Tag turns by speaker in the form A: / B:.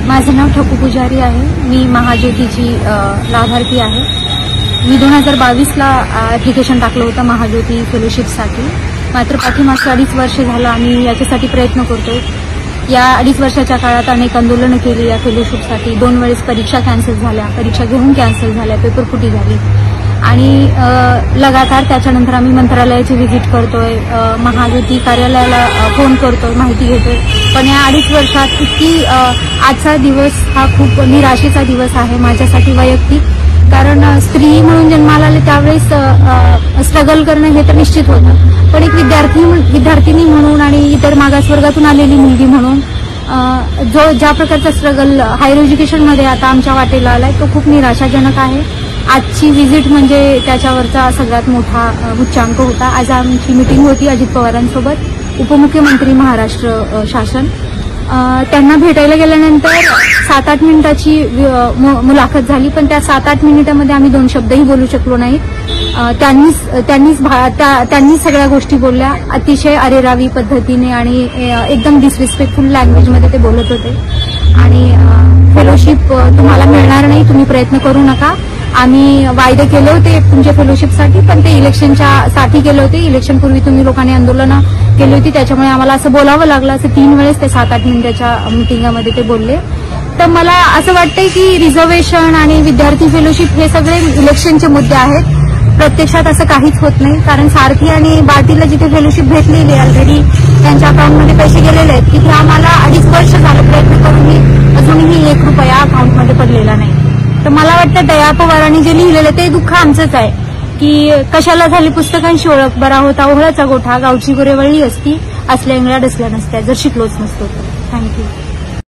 A: माझं नाव ठकू पुजारी आहे। मी महाज्योतीची लाभार्थी आहे। मी 2022ला ॲप्लिकेशन टाकलं होतं महाज्योती फेलोशिपसाठी। मात्र पाठीमागचे 2.5 वर्ष झालं आम्ही याच्यासाठी प्रयत्न करतोय। या 2.5 वर्षाच्या काळात अनेक आंदोलनं केली या फेलोशिपसाठी। 2 वेळेस परीक्षा कॅन्सल झाल्या, परीक्षा घेऊन कॅन्सल झाल्या, पेपर फुटी झाली आणि लगातार त्याच्यानंतर आम्ही मंत्रालयाची व्हिजिट करतोय, महाज्योती कार्यालयाला फोन करतोय, माहिती घेतोय। पण या 2.5 वर्षात इतकी आजचा दिवस हा खूप निराशेचा दिवस आहे माझ्यासाठी वैयक्तिक। कारण स्त्री म्हणून जन्माला आले त्यावेळेस स्ट्रगल करणं हे तर निश्चित होतं, पण एक विद्यार्थिनी म्हणून आणि इतर मागासवर्गातून आलेली मुलगी म्हणून जो ज्या प्रकारचा स्ट्रगल हायर एज्युकेशनमध्ये आता आमच्या वाटेला आलाय तो खूप निराशाजनक आहे। आजची व्हिजिट म्हणजे त्याच्यावरचा सगळ्यात मोठा उच्चांक होता। आज आमची मीटिंग होती अजित पवारांसोबत, उपमुख्यमंत्री महाराष्ट्र शासन। त्यांना भेटायला गेल्यानंतर 7-8 मिनिटाची मुलाखत झाली, पण त्या 7-8 मिनिटांमध्ये आम्ही 2 शब्दही बोलू शकलो नाही। त्यांनीच सगळ्या गोष्टी बोलल्या अतिशय अरेरावी पद्धतीने आणि एकदम डिसरिस्पेक्टफुल लँग्वेजमध्ये ते बोलत होते। आणि फेलोशिप तुम्हाला मिळणार नाही, तुम्ही प्रयत्न करू नका। आम्ही वायदे केले होते तुमच्या फेलोशिपसाठी, पण ते इलेक्शनच्या साठी केले होते। इलेक्शनपूर्वी तुम्ही लोकांनी आंदोलनं केली होती, त्याच्यामुळे आम्हाला असं बोलावं लागलं। असं 3 वेळेस ते 7-8 मिनिटाच्या मीटिंगामध्ये ते बोलले। तर मला असं वाटतंय की रिझर्वेशन आणि विद्यार्थी फेलोशिप हे सगळे इलेक्शनचे मुद्दे आहेत। प्रत्यक्षात असं काहीच होत नाही, कारण सारथी आणि बार्टीला जिथे फेलोशिप भेटलेली आहे ऑलरेडी त्यांच्या अकाउंटमध्ये पैसे गेलेले आहेत, तिथे आम्हाला 2.5 वर्ष झालं प्रयत्न करूनही अजूनही 1 रुपया अकाउंटमध्ये पडलेला नाही। तर मला वाटतं दया पवारांनी जे लिहिलेलं ते दुःख आमचंच आहे की कशाला झाली पुस्तकांची ओळख, बरा होता ओहळाचा गोठा, गावची गुरेवळली असती, असल्या इंगळ्या डसल्या नसत्या जर शिकलोच नसतो तर। थँक्यू।